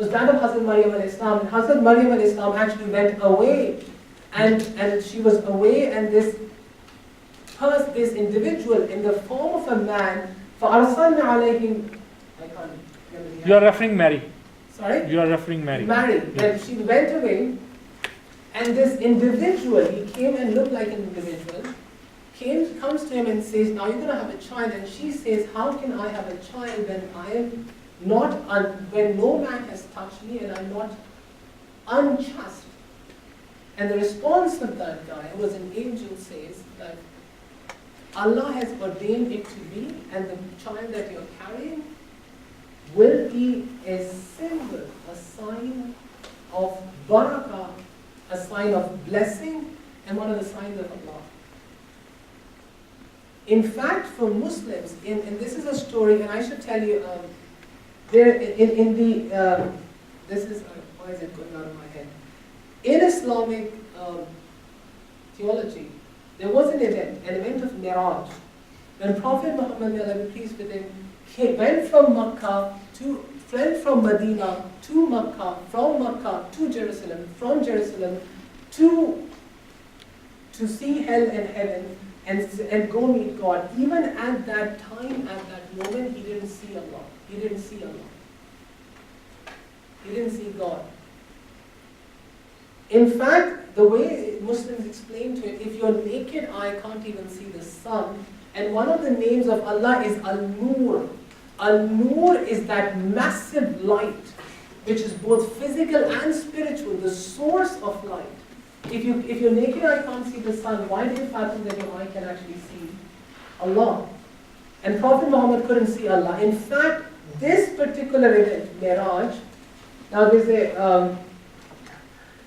was that of Hazrat Maryam al-Islam. And Hazrat Maryam al-Islam actually went away, and she was away, and this individual in the form of a man, فَأَرْسَلْنَا عَلَيْهِمْ, I can't remember the You are referring Mary. Sorry? You are referring Mary. Mary. Yeah. Then she went away, and this individual, he came and looked like an individual, comes to him and says, now you're going to have a child. And she says, how can I have a child when I am not, when no man has touched me and I'm not unchaste? And the response of that guy, who was an angel, says that Allah has ordained it to be, and the child that you're carrying will be a symbol, a sign of barakah, a sign of blessing, and one of the signs of Allah. In fact, for Muslims, and this is a story, and I should tell you, there in the, this is, why is it going out of my head? In Islamic theology, there was an event of Miraj, when Prophet Muhammad, may Allah be pleased with him, went from Makkah fled from Medina to Makkah, from Makkah to Jerusalem, from Jerusalem to see hell and heaven and go meet God. Even at that time, at that moment, he didn't see Allah. He didn't see Allah. He didn't see God. In fact, the way Muslims explain to it, if your naked eye can't even see the sun, and one of the names of Allah is Al-Nur. Al-Nur is that massive light, which is both physical and spiritual, the source of light. If your naked eye can't see the sun, why do you fathom that your eye can actually see Allah? And Prophet Muhammad couldn't see Allah. In fact, this particular event, Miraj, now there's a,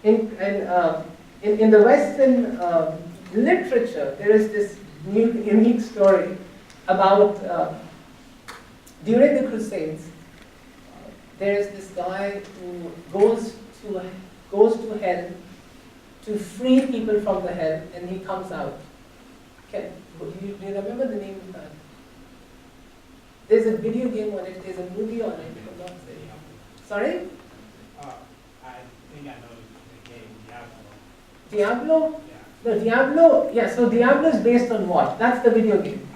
in the Western literature, there is this unique story about during the Crusades. There is this guy who goes to hell to free people from the hell, and he comes out. Do you remember the name of that? There's a video game on it. There's a movie on it. I'm not saying. Sorry? I think I know the game, Diablo. Diablo? Yeah. No, Diablo, yeah, so Diablo is based on what? That's the video game.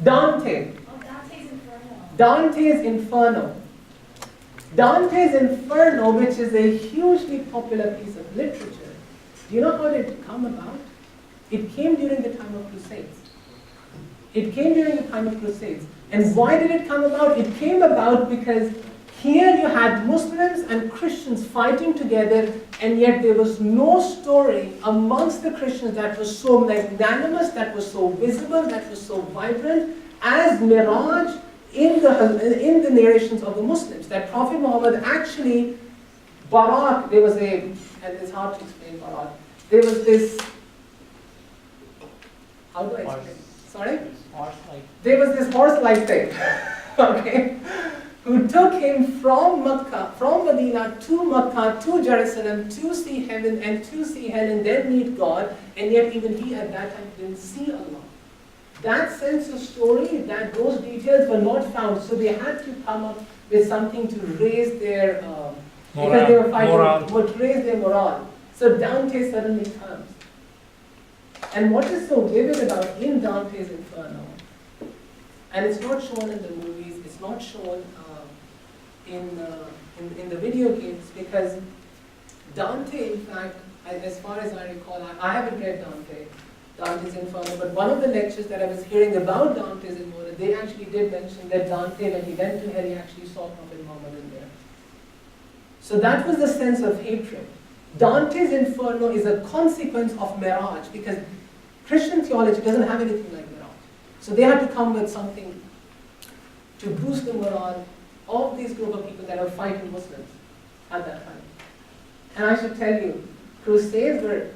Dante. Oh, Dante's Inferno. Dante's Inferno. Dante's Inferno, which is a hugely popular piece of literature. Do you know how did it come about? It came during the time of Crusades. It came during the time of Crusades. And why did it come about? It came about because here you had Muslims and Christians fighting together, and yet there was no story amongst the Christians that was so magnanimous, that was so visible, that was so vibrant as Miraj in the narrations of the Muslims. That Prophet Muhammad actually, Barak, there was a, and it's hard to explain Barak, there was this, how do I explain? Sorry? There was this horse-like thing, okay, who took him from Makkah, from Medina to Makkah, to Jerusalem, to see heaven and to see hell and then meet God, and yet even he at that time didn't see Allah. That sense of story, those details were not found, so they had to come up with something to raise their, because they were fighting, to raise their morale. So Dante suddenly comes. And what is so vivid about in Dante's Inferno, and it's not shown in the movies, it's not shown in the video games, because Dante, in fact, as far as I recall, I haven't read Dante's Inferno, but one of the lectures that I was hearing about Dante's Inferno, they actually did mention that Dante, when he went to hell, he actually saw Prophet Muhammad in there. So that was the sense of hatred. Dante's Inferno is a consequence of Miraj, because Christian theology doesn't have anything like Miraj. So they had to come with something to boost the morale of these group of people that are fighting Muslims at that time. And I should tell you, Crusades were,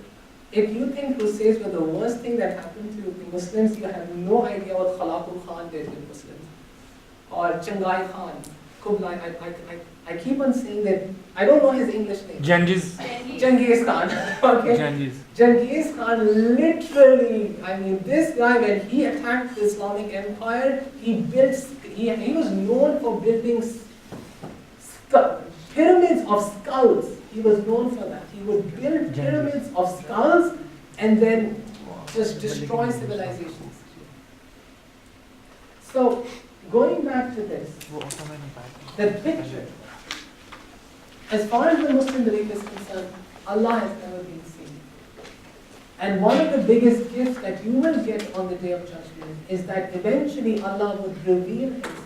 if you think Crusades were the worst thing that happened to the Muslims, you have no idea what Khalaqul Khan did with Muslims. Or Changai Khan, Kublai, I keep on saying that, I don't know his English name. Genghis Khan, okay? Genghis Khan literally, I mean, this guy, when he attacked the Islamic Empire, he was known for building pyramids of skulls. He was known for that. He would build pyramids of skulls and then just destroy civilizations. So, going back to this, the picture, as far as the Muslim belief is concerned, Allah has never been seen. And one of the biggest gifts that you will get on the Day of Judgment is that eventually Allah would reveal Himself.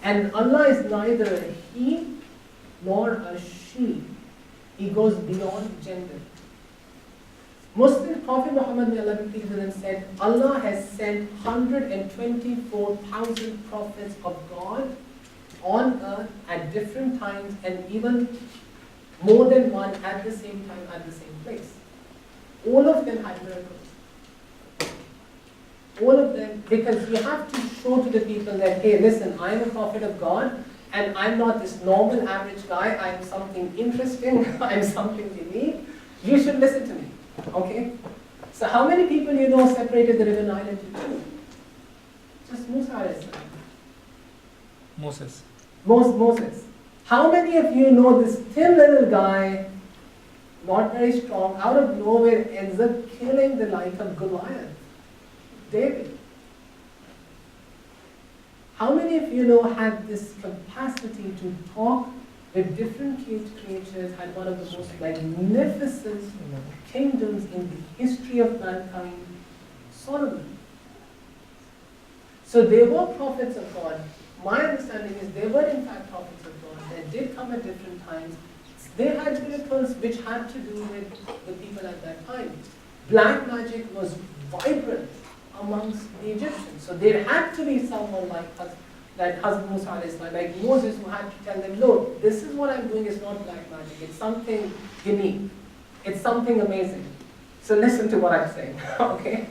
And Allah is neither a He nor a She. He goes beyond gender. Muslim Prophet Muhammad may Allah be pleased with him said, Allah has sent 124,000 prophets of God on earth at different times and even more than one at the same time at the same place. All of them had miracles. All of them, because you have to show to the people that, hey, listen, I am a prophet of God and I'm not this normal average guy, I am something interesting, I am something unique, you should listen to me. Okay? So how many people you know separated the river Nile into two? Just Musa alayhi salam. Moses. How many of you know this thin little guy, not very strong, out of nowhere ends up killing the like of Goliath? David. How many of you know had this capacity to talk with different creatures, had one of the most magnificent kingdoms in the history of mankind, Solomon? So they were prophets of God. My understanding is they were in fact prophets of God. They did come at different times. They had miracles which had to do with the people at that time. Black magic was vibrant amongst the Egyptians. So there had to be someone like Hazrat Musa alayhi salam, like Moses, who had to tell them, look, this is what I'm doing is not black magic. It's something unique. It's something amazing. So listen to what I'm saying, okay?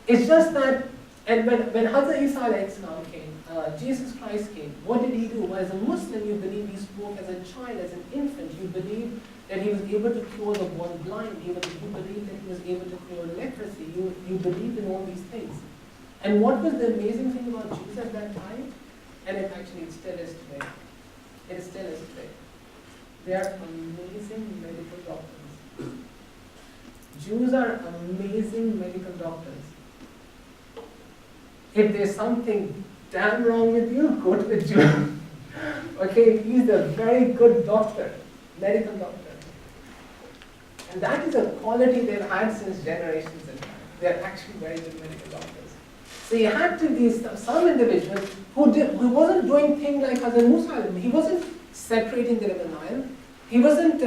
It's just that, and when Hazrat Isa alayhi salam came, Jesus Christ came, what did he do? Well, as a Muslim, you believe he spoke as a child, as an infant. You believe that he was able to cure the born blind. You believe that he was able to cure leprosy. You believed in all these things. And what was the amazing thing about Jews at that time? And it actually still is today. It still is today. They are amazing medical doctors. Jews are amazing medical doctors. If there's something damn wrong with you, go to the Jew. Okay, he's a very good doctor, medical doctor. And that is a quality they've had since generations in time. They're actually very good medical doctors. So you had to be some individual who wasn't doing things like Hazrat Musa. He wasn't separating the river Nile. He wasn't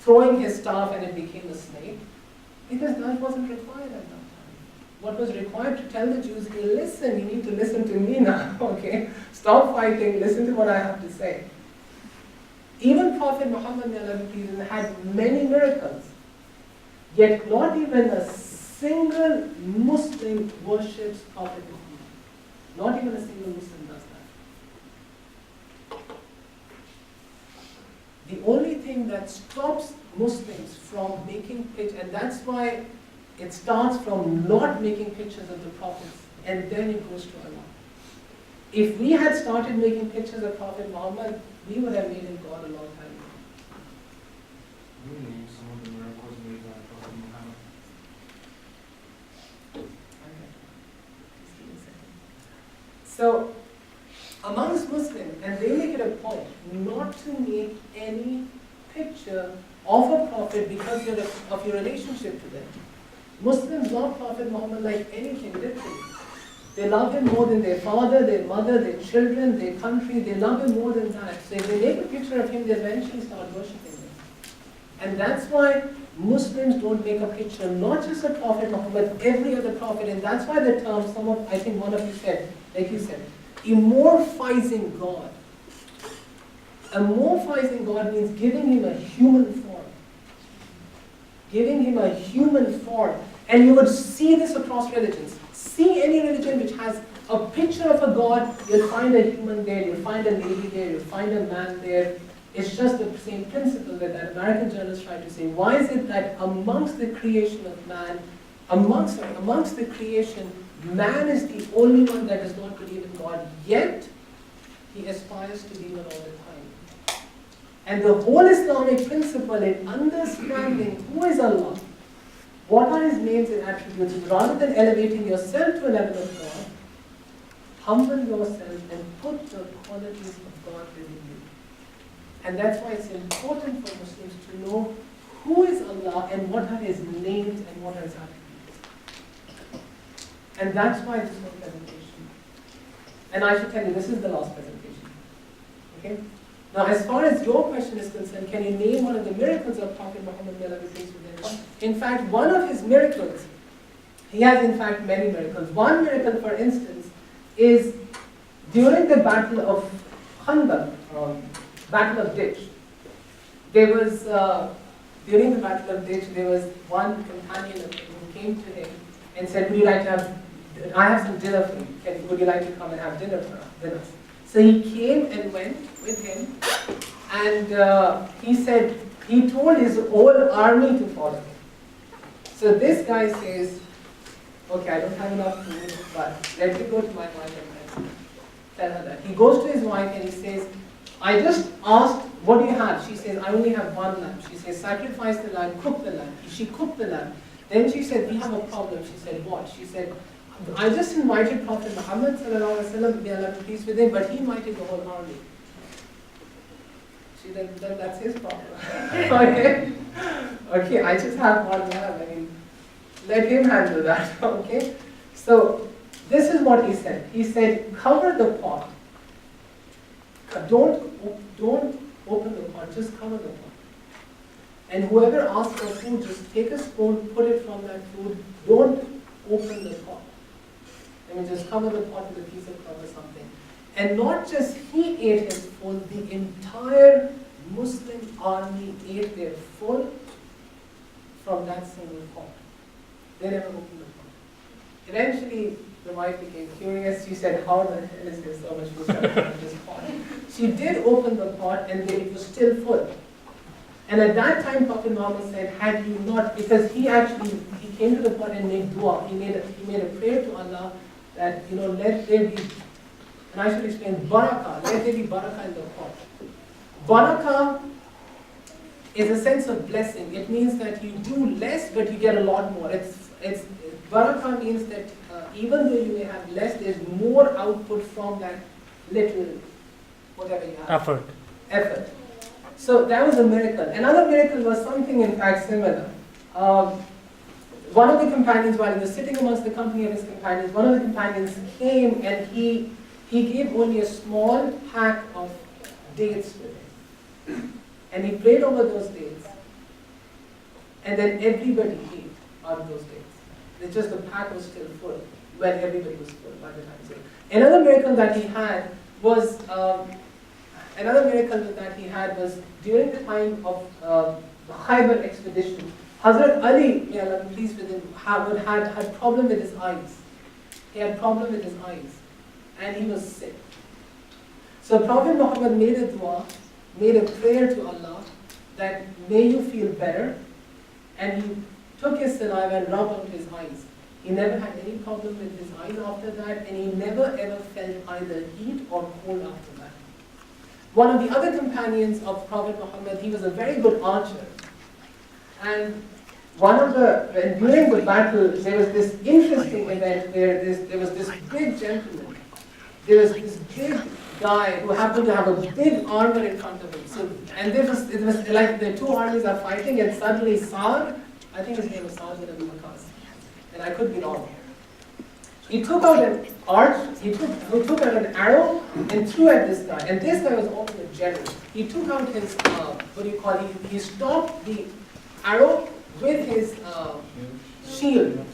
throwing his staff and it became a snake. Because that wasn't required at that time. What was required to tell the Jews, hey, listen, you need to listen to me now, okay? Stop fighting, listen to what I have to say. Even Prophet Muhammad had many miracles, yet not even a single Muslim worships Prophet Muhammad. Not even a single Muslim does that. The only thing that stops Muslims from making pictures, and that's why it starts from not making pictures of the prophets, and then it goes to Allah. If we had started making pictures of Prophet Muhammad, we would have made him God a long time ago. You name some of the miracles made by Prophet Muhammad. So, amongst Muslims, and they make it a point not to make any picture of a prophet because of your relationship to them. Muslims love Prophet Muhammad like anything, literally. They love him more than their father, their mother, their children, their country. They love him more than that. So if they make a picture of him, they eventually start worshipping him. And that's why Muslims don't make a picture, not just of Prophet Muhammad, but every other prophet. And that's why the term, I think one of you said, like you said, immorphizing God. Immorphizing God means giving him a human form. Giving him a human form. And you would see this across religions. See any religion which has a picture of a God, you'll find a human there, you'll find a lady there, you'll find a man there. It's just the same principle that American journalists try to say. Why is it that amongst the creation of man, amongst the creation, man is the only one that does not believe in God, yet he aspires to be one all the time. And the whole Islamic principle in understanding who is Allah, what are His names and attributes, rather than elevating yourself to a level of God, humble yourself and put the qualities of God within you. And that's why it's important for Muslims to know who is Allah and what are His names and what are His attributes. And that's why this whole presentation. And I should tell you, this is the last presentation. Okay? Now, as far as your question is concerned, can you name one of the miracles of Prophet Muhammad? In fact, one of his miracles, he has in fact many miracles. One miracle, for instance, is during the Battle of Khandaq, Battle of Ditch. There was, during the Battle of Ditch, there was one companion of him who came to him and said, would you like to have, I have some dinner for you. Would you like to come and have dinner with us? So he came and went with him, and he said, he told his whole army to follow him. So this guy says, okay, I don't have enough food, but let me go to my wife and tell her that. He goes to his wife and he says, I just asked, what do you have? She says, I only have one lamb. She says, sacrifice the lamb, cook the lamb. She cooked the lamb. Then she said, we have a problem. She said, what? She said, I just invited Prophet Muhammad sallallahu alaihi wasallam, may Allah be pleased with him, but he invited the whole army. She said, then that's his problem. Okay? Okay, I just have one lamb. I mean, let him handle that. Okay? So, this is what he said. He said, cover the pot. Don't open the pot, just cover the pot. And whoever asks for food, just take a spoon, put it from that food. Don't open the pot. I mean, just cover the pot with a piece of cloth or something. And not just he ate his full, the entire Muslim army ate their full from that single pot. They never opened the pot. Eventually, the wife became curious. She said, how the hell is there so much food in this pot? She did open the pot and it was still full. And at that time, Prophet Muhammad said, had you not, because he came to the pot and made dua. He made a prayer to Allah that, let there be, and I should explain, barakah, let there be barakah in the pot. Barakah is a sense of blessing. It means that you do less, but you get a lot more. Barakah means that even though you may have less, there's more output from that little, whatever you have. Effort. So that was a miracle. Another miracle was something in fact similar. One of the companions, while he was sitting amongst the company of his companions, one of the companions came and he gave only a small pack of dates with him. And he prayed over those dates. And then everybody ate out of those dates. It's just the pack was still full when everybody was full by the time. So another miracle that he had was during the time of the Khaybar expedition. Hazrat Ali, may Allah be pleased with him, had problem with his eyes. He had problem with his eyes, and he was sick. So Prophet Muhammad made a dua, made a prayer to Allah that may you feel better, and he took his saliva and rubbed onto his eyes. He never had any problem with his eyes after that, and he never ever felt either heat or cold after that. One of the other companions of Prophet Muhammad, he was a very good archer. And during the battle, there was this interesting event where there was this big gentleman. There was this big guy who happened to have a big armor in front of him. So, and it was like the two armies are fighting, and suddenly Sa'd, I think his name was Sa'd bin Abi Waqqas, and I could be wrong. He took out an arch, he took out an arrow and threw at this guy. And this guy was also a general. He took out his, he stopped the arrow with his shield.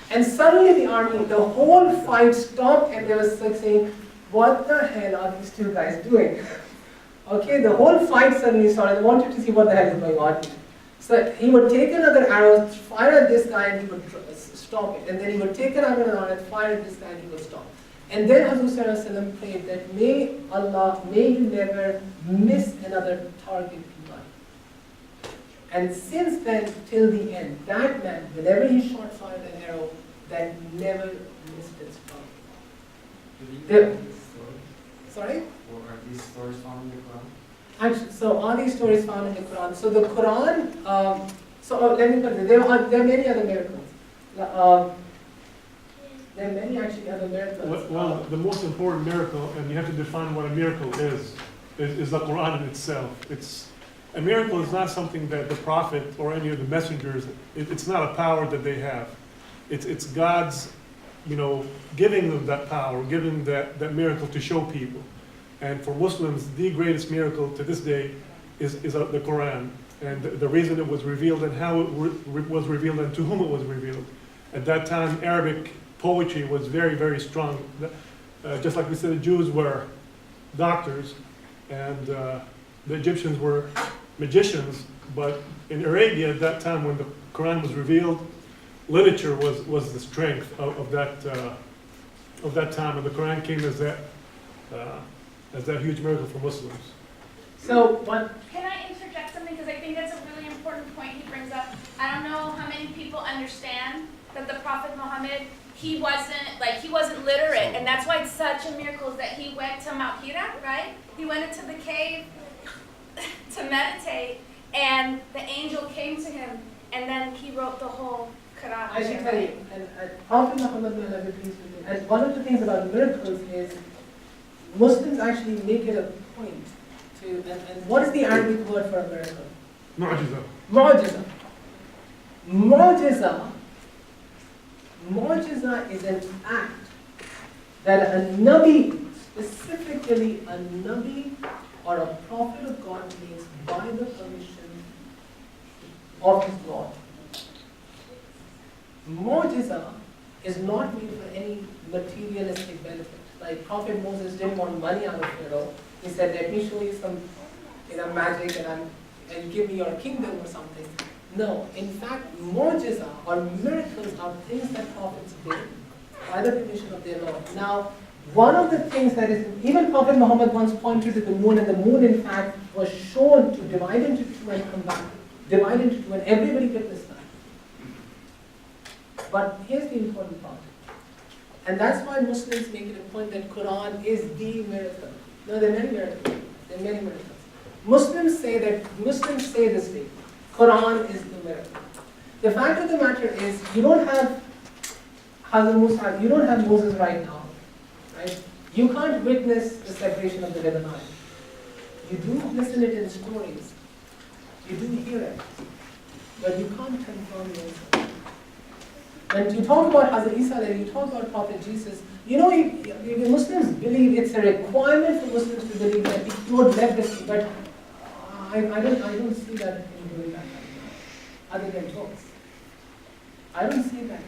And suddenly the whole fight stopped, and they were like saying, what the hell are these two guys doing? Okay, the whole fight suddenly started. They wanted to see what the hell is going on. So he would take another arrow, fire at this guy, and he would stop it. And then he would take another arrow and fire at this guy, and he would stop. And then Hazrat prayed that may you never miss another target in life. And since then, till the end, that man, whenever he fired an arrow, that never missed its target. Sorry? Or are these stories found in the Quran? Actually, so are these stories found in the Quran? So the Quran, let me put it, there are many other miracles. There are many actually other miracles. Well, the most important miracle, and you have to define what a miracle is the Quran in itself. A miracle is not something that the prophet or any of the messengers, it's not a power that they have. It's God's, giving them that power, giving that miracle to show people. And for Muslims, the greatest miracle to this day is the Quran. And the reason it was revealed and how it was revealed and to whom it was revealed. At that time, Arabic poetry was very, very strong. Just like we said, the Jews were doctors and the Egyptians were magicians. But in Arabia at that time when the Quran was revealed, literature was the strength of that time. And the Quran came as that huge miracle for Muslims. So what? Can I interject something? Because I think that's a really important point he brings up. I don't know how many people understand that the Prophet Muhammad, he wasn't literate, and that's why it's such a miracle that he went to Mount Hira, right? He went into the cave to meditate, and the angel came to him, and then he wrote the whole Quran. I should tell you, and Prophet Muhammad, may Allah be pleased with him, and one of the things about miracles is Muslims actually make it a point to, and what is the Arabic word for a miracle? Mu'jiza. Mu'jiza. Mu'jiza is an act that a Nabi, specifically a Nabi or a prophet of God makes by the permission of his Lord. Mu'jiza is not made for any materialistic benefit. Like Prophet Moses didn't want money out of Pharaoh. He said, let me show you some magic and give me your kingdom or something. No, in fact, mu'jiza or miracles are things that prophets did by the permission of their Lord. Now, one of the things that is, even Prophet Muhammad once pointed to the moon, and the moon in fact was shown to divide into two and come back. Divide into two, and everybody witnessed that. But here's the important part. And that's why Muslims make it a point that Quran is the miracle. No, there are many miracles. There are many miracles. Muslims say this way. Quran is the miracle. The fact of the matter is, you don't have Hazrat Musa, you don't have Moses right now, right? You can't witness the separation of the River Nile. You do listen it in stories. You do hear it, but you can't confirm yourself. When you talk about Hazrat Isa, you talk about Prophet Jesus, Muslims believe it's a requirement for Muslims to believe that he would left this, but I don't see that in doing that right now, other than talks. I don't see that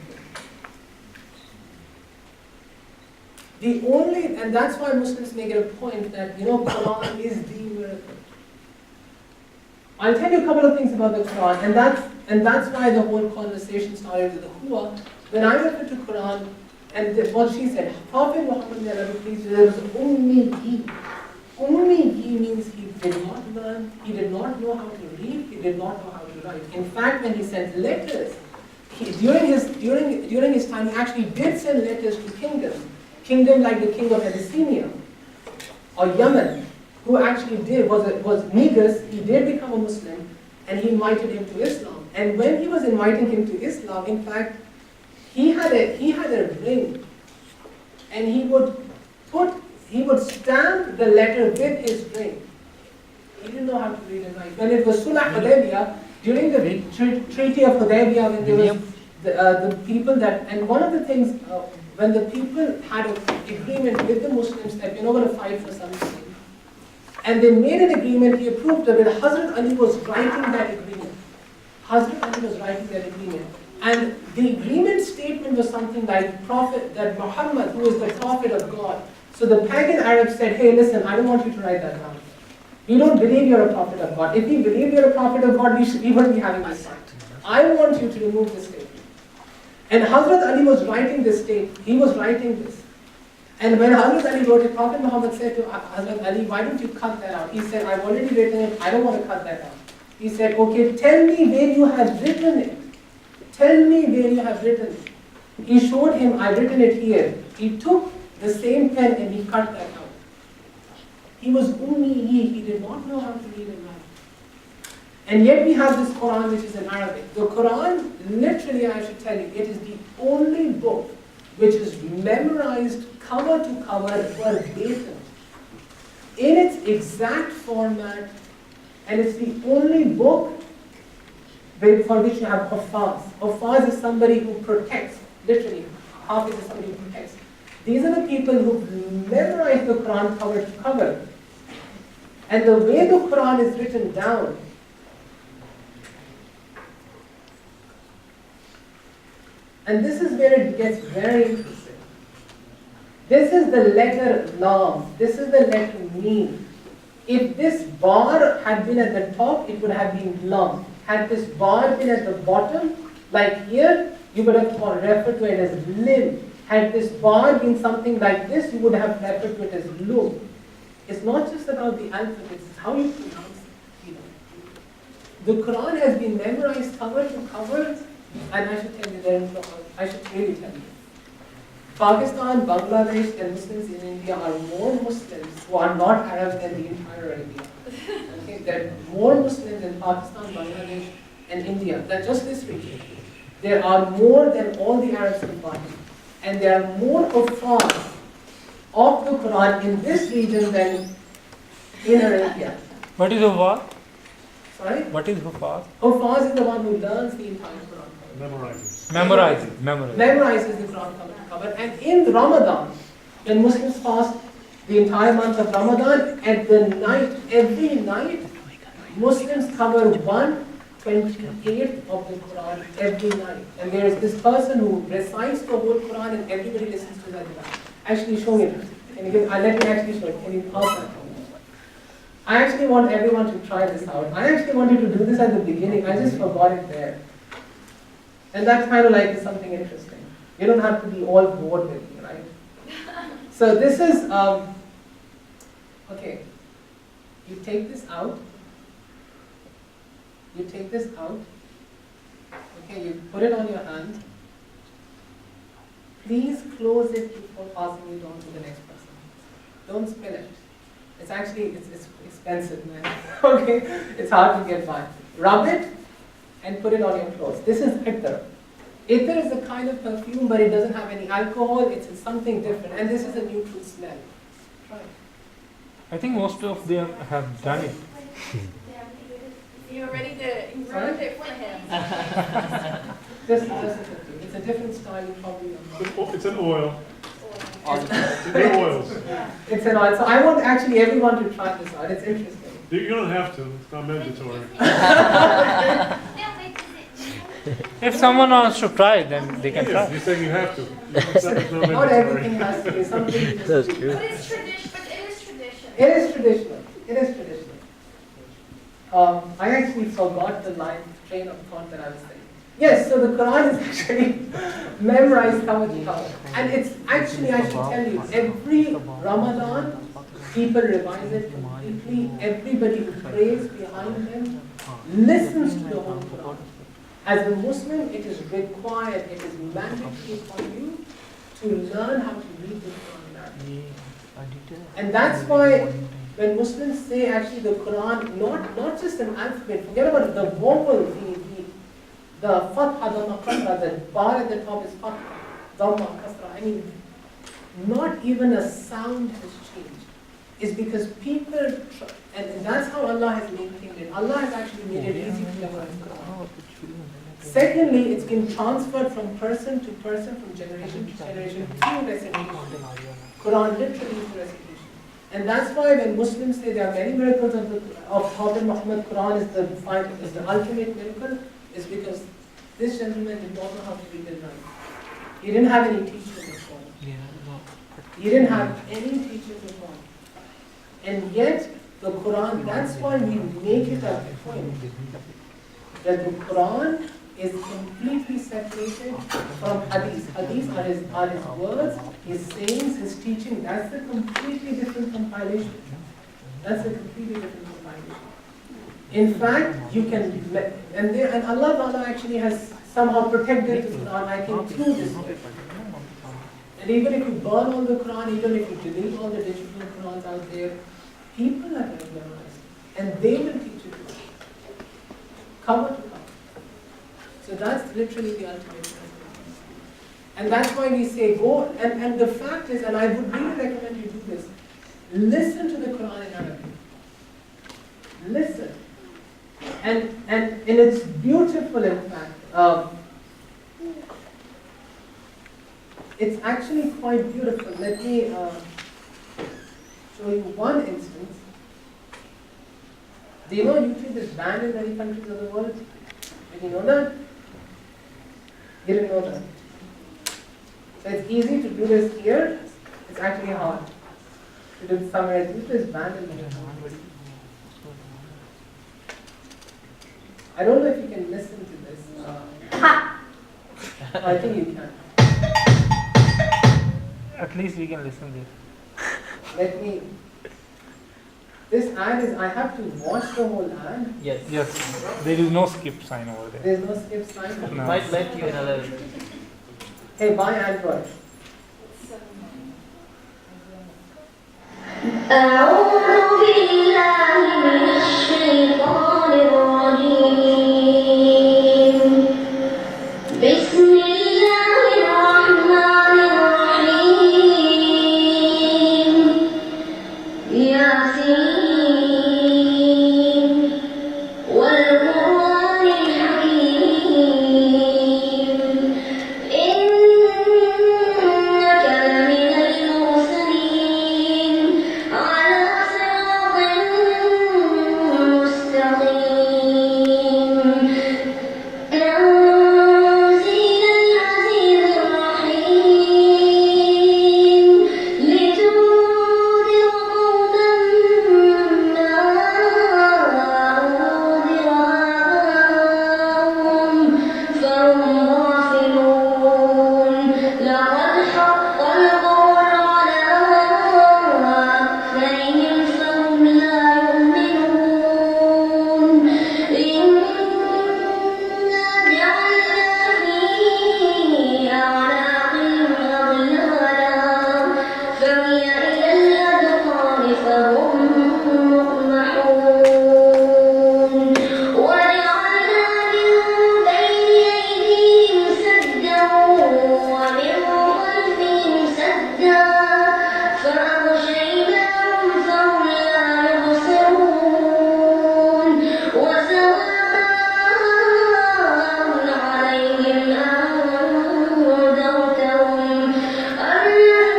here. And that's why Muslims make it a point that, Quran is the miracle. I'll tell you a couple of things about the Quran, and that's why the whole conversation started with the Huwa. When I referred to Quran, and what she said, Prophet Muhammad, may Allah be pleased with him, was Ummi. Ummi means he did not learn, he did not know how to read, he did not know how to write. In fact, when he sent letters, during his time, he actually did send letters to kingdom like the king of Abyssinia or Yemen, who actually was Negus. He did become a Muslim, and he invited him to Islam. And when he was inviting him to Islam, in fact, he had a ring, and he would stamp the letter with his ring. He didn't know how to read and write. When it was Sulh Hudaybiyah, during the Treaty of Hudaybiyah, when there was the people that, and one of the things, when the people had an agreement with the Muslims that we're not going to fight for something, and they made an agreement, he approved of it, Hazrat Ali was writing that agreement. And the agreement statement was something like that Muhammad, who is the prophet of God. So the pagan Arabs said, hey, listen, I don't want you to write that down. We don't believe you're a prophet of God. If we believe you're a prophet of God, we wouldn't be having this fight. I want you to remove this statement. And Hazrat Ali was writing this statement. He was writing this. And when Hazrat Ali wrote it, Prophet Muhammad said to Hazrat Ali, why don't you cut that out? He said, I've already written it, I don't want to cut that out. He said, okay, tell me where you have written it. Tell me where you have written it. He showed him, I've written it here. He took the same pen and he cut that out. He was ummi, he did not know how to read and write. And yet we have this Quran which is in Arabic. The Quran, literally I should tell you, it is the only book which is memorized cover to cover verbatim in its exact format, and it's the only book for which you have Huffaz. Huffaz is somebody who protects, literally. Hafiz is somebody who protects. These are the people who memorize the Quran cover to cover. And the way the Quran is written down, and this is where it gets very interesting. This is the letter Lam. This is the letter Meen. If this bar had been at the top, it would have been Lam. Had this bar been at the bottom, like here, you would have referred to it as Lim. Had this bar been something like this, you would have referred to it as Lum. It's not just about the alphabet, it's how you pronounce it. The Quran has been memorized cover to cover, and I should tell you, I should really tell you. Pakistan, Bangladesh, and Muslims in India are more Muslims who are not Arab than the entire Arabia. Okay? There are more Muslims in Pakistan, Bangladesh, and India than just this region. There are more than all the Arabs combined. And there are more Huffaz of the Quran in this region than in Arabia. What is Hufaz? Sorry? What is Hufaz? Huffaz is the one who learns the entire Quran. Memorizes. Memorizes the Quran cover to cover. And in Ramadan, when Muslims fast the entire month of Ramadan, at the night, every night, Muslims cover 1/28 of the Quran every night. And there is this person who recites the whole Quran and everybody listens to that. Actually, show it. Let me actually show it. Can you pass that? I actually want everyone to try this out. I actually wanted to do this at the beginning. I just forgot it there. And that's kind of like is something interesting. You don't have to be all bored with me, right? So this is, okay. You take this out. You take this out. Okay, you put it on your hand. Please close it before passing it on to the next person. Don't spill it. It's actually, it's expensive, man. Okay, it's hard to get by. Rub it and put it on your clothes. This is ittar. Ittar is a kind of perfume, but it doesn't have any alcohol. It's something different, and this is a neutral smell. Try it. I think most of them have done it. You're ready to ruin it for him. Just a perfume. It's a different style. You probably don't know. It's an oil. It's They're oils. It's an oil. So I want actually everyone to try this out. It's interesting. You don't have to. It's not mandatory. If someone wants to try, then they can Yes, try. you're saying you have to. It's not Not everything mandatory. has to be something. You just That's do. true. But it's tradition. But it is tradition. It is traditional. It is traditional. I actually forgot the train of thought that I was saying. Yes, so the Quran is actually memorized cover to cover. And it's actually, I should tell you, every Ramadan, people revise it completely. Everybody who prays behind them listens to the whole Quran. As a Muslim, it is required, it is mandatory for you to learn how to read the Quran in Arabic. And that's why when Muslims say actually the Quran, not just an alphabet, forget about it, the vowel, the fatha, dhamma, kasra, the bar at the top is fatha, dhamma, kasra. I mean, not even a sound has changed. It's because people, and that's how Allah has maintained it. Allah has actually made it easy to memorize Quran. Secondly, it's been transferred from person to person, from generation to generation through recitation. Quran literally is the recitation. And that's why when Muslims say there are many miracles of Prophet Muhammad, Quran is the ultimate miracle, is because this gentleman did not know how to read and write. He didn't have any teachers before. He didn't have any teachers before. And yet, the Quran, that's why we make it a point that the Quran is completely separated from Hadith. Hadith are his words, his sayings, his teaching. That's a completely different compilation. That's a completely different compilation. In fact, you can, and Allah Ta'ala actually has somehow protected the Quran, I think, through this way. And even if you burn all the Quran, even if you delete all the digital Qurans out there, People are going to memorize it, and they will teach it to you, cover to cover. So that's literally the ultimate message. And that's why we say go, and the fact is, and I would really recommend you do this, listen to the Quran in Arabic. Listen. And it's beautiful, in fact. It's actually quite beautiful. Let me show you one instance. Do you know YouTube is banned in many countries of the world? Did you know that? You didn't know that. So it's easy to do this here. It's actually hard to do it somewhere else. YouTube is banned in many countries. I don't know if you can listen to this. I think you can. At least we can listen there. Let me. This ad is, I have to watch the whole ad. Yes. There is no skip sign over there. There's no skip sign. No. Might let you another. Hey, buy Android. أعوذ بالله من الشيطان الرجيم بسم الله الرحمن الرحيم ياسين والقرآن الحكيم إنك لمن المرسلين على صراط مستقيم تنزيل العزيز الرحيم لتنذر قوما ما أنذر آباؤهم فهم غافلون لقد حق القول على أكثرهم فهم لا يؤمنون إنا جعلنا في أعناقهم أغلالا فهي إلى الأذقان فهم مقمحون وجعلنا من بين أيديهم سدا ومن خلفهم سدا فأغشيناهم فهم لا يبصرون وسواء عليهم أنذرتهم أم لم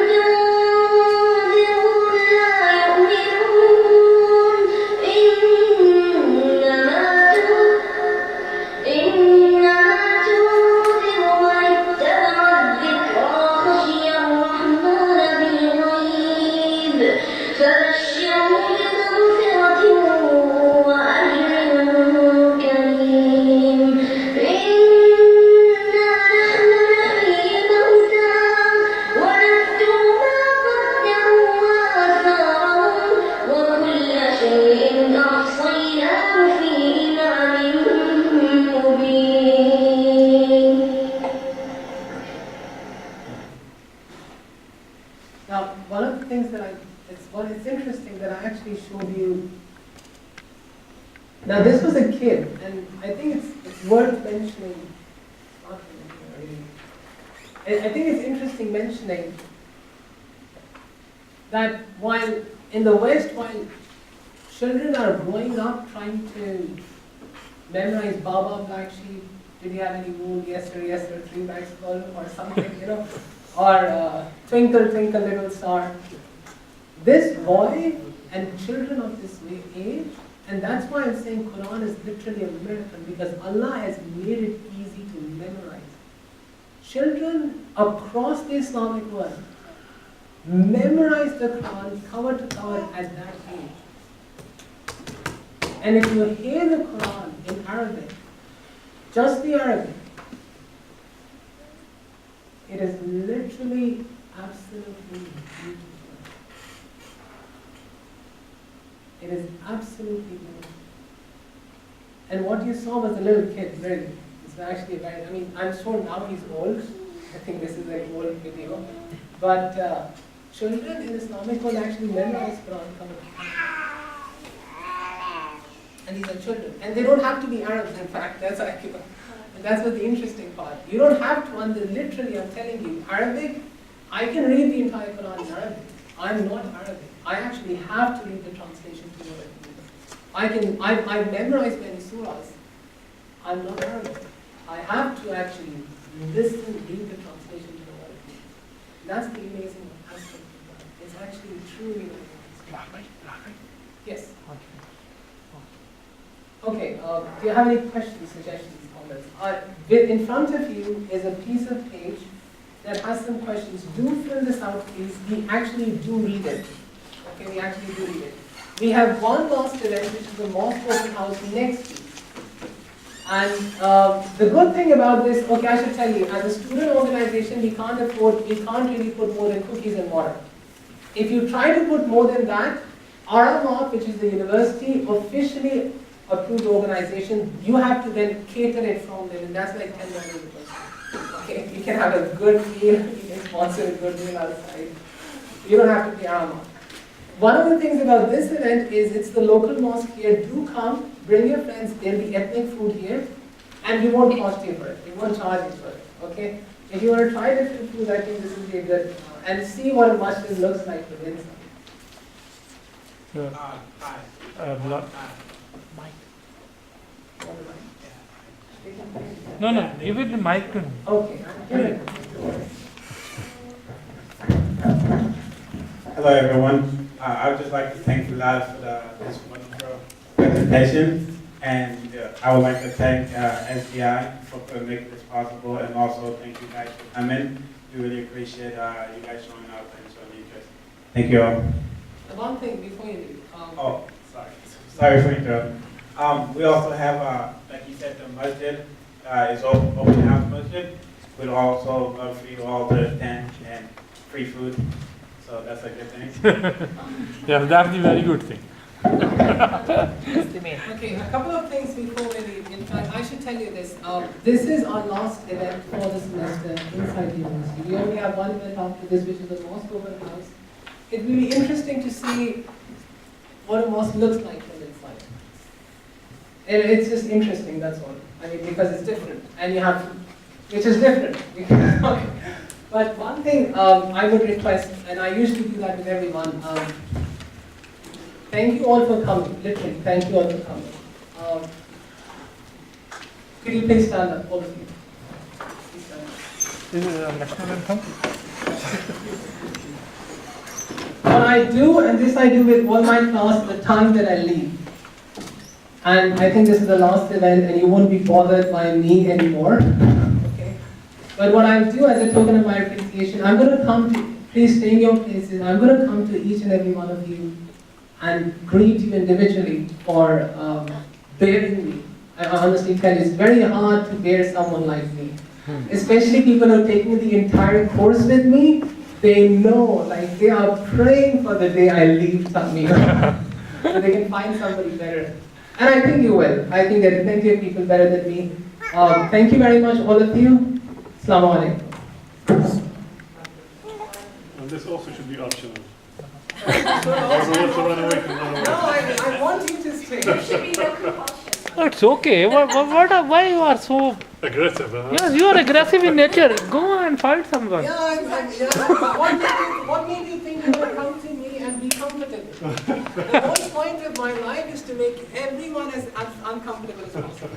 تنذرهم لا يؤمنون إنما تنذر من اتبع الذكر وخشي الرحمن بالغيب فبشره بمغفرة وأجر كريم إنا نحن نحيي الموتى ونكتب ما قدموا وآثارهم وكل شيء أحصيناه في إمام مبين. Now, one of the things that it's interesting that I actually showed you. Now, this was a kid, and I think it's worth mentioning. Not really. I think it's interesting mentioning that while in the West, while children are growing up trying to memorize Baba Black Sheep, did you have any wool? Yes sir, 3 bags full, or something, or Twinkle Twinkle Little Star. This boy and children of this age, and that's why I'm saying Quran is literally a miracle, because Allah has made it easy to memorize. Children across the Islamic world memorize the Quran cover to cover at that age. And if you hear the Quran in Arabic, just the Arabic, it is literally absolutely beautiful. It is absolutely beautiful. And what you saw was a little kid, really. It's actually very, I'm sure now he's old. I think this is an old video. But children in Islamic world actually memorize Quran cover to cover. and these are children. And they don't have to be Arabs, in fact, that's accurate. And that's what the interesting part. You don't have to, literally, I'm telling you, Arabic, I can read the entire Quran in Arabic. I'm not Arabic. I actually have to read the translation to know what it means. I've memorized many surahs. I'm not Arabic. I have to actually listen, read the translation to know what it means. That's the amazing aspect of that. It's actually truly amazing. Yes. Okay, do you have any questions, suggestions, comments? In front of you is a piece of page that has some questions. Do fill this out, please. We actually do read it. Okay, we actually do read it. We have one last event, which is the mosque open house next week. And the good thing about this, okay, I should tell you, as a student organization, we can't really put more than cookies and water. If you try to put more than that, RMOC, which is the university, officially approved organization, you have to then cater it from them, and that's like $10 a person. Okay, you can have a good meal, you can sponsor a good meal outside. You don't have to pay RMOC. One of the things about this event is it's the local mosque here. Do come, bring your friends, there'll be ethnic food here, and we won't cost you for it, we won't charge you for it, okay? If you want to try different foods, I think this will be a good, and see what a mushroom looks like with inside. No, give it the mic to him. Okay. Hello, everyone. I would just like to thank Bilal for this wonderful presentation, and I would like to thank SDI for making this possible, and also thank you guys for coming. We really appreciate you guys showing up and showing interest. Thank you all. One thing before you leave. Sorry for interrupting. We also have, like you said, the masjid is open house masjid. We'll also love for you all to attend and free food. So that's a good thing. Yeah, that's the very good thing. Okay, a couple of things before we leave. In fact, I should tell you this. This is our last event for the semester inside the university. We only have one event after this, which is the mosque open house. It will be interesting to see what a mosque looks like from inside. And it's just interesting, that's all. I mean, because it's different, and you have to, which is different. Okay. But one thing I would request, and I usually do that with everyone, thank you all for coming, literally, thank you all for coming. Could you please stand up, all of you? Please stand up. This is a national anthem. What I do, and this I do with all my class, the time that I leave. And I think this is the last event, and you won't be bothered by me anymore. Okay. But what I do as a token of my appreciation, I'm going to come to, please stay in your places, I'm going to come to each and every one of you and greet you individually for bearing me. I honestly tell you, it's very hard to bear someone like me. Especially people who are taking the entire course with me, they know, like they are praying for the day I leave TAMIU. So they can find somebody better. And I think you will. I think there are plenty of people better than me. Thank you very much, all of you. Assalamu alaikum. And this also should be optional. No, I I want you to stay. There should be no compulsion. It's okay. Why you are so... aggressive, huh? Yes, you are aggressive in nature. Go and find someone. What made you think you would come to me and be comfortable? The whole point of my life is to make everyone as uncomfortable as possible.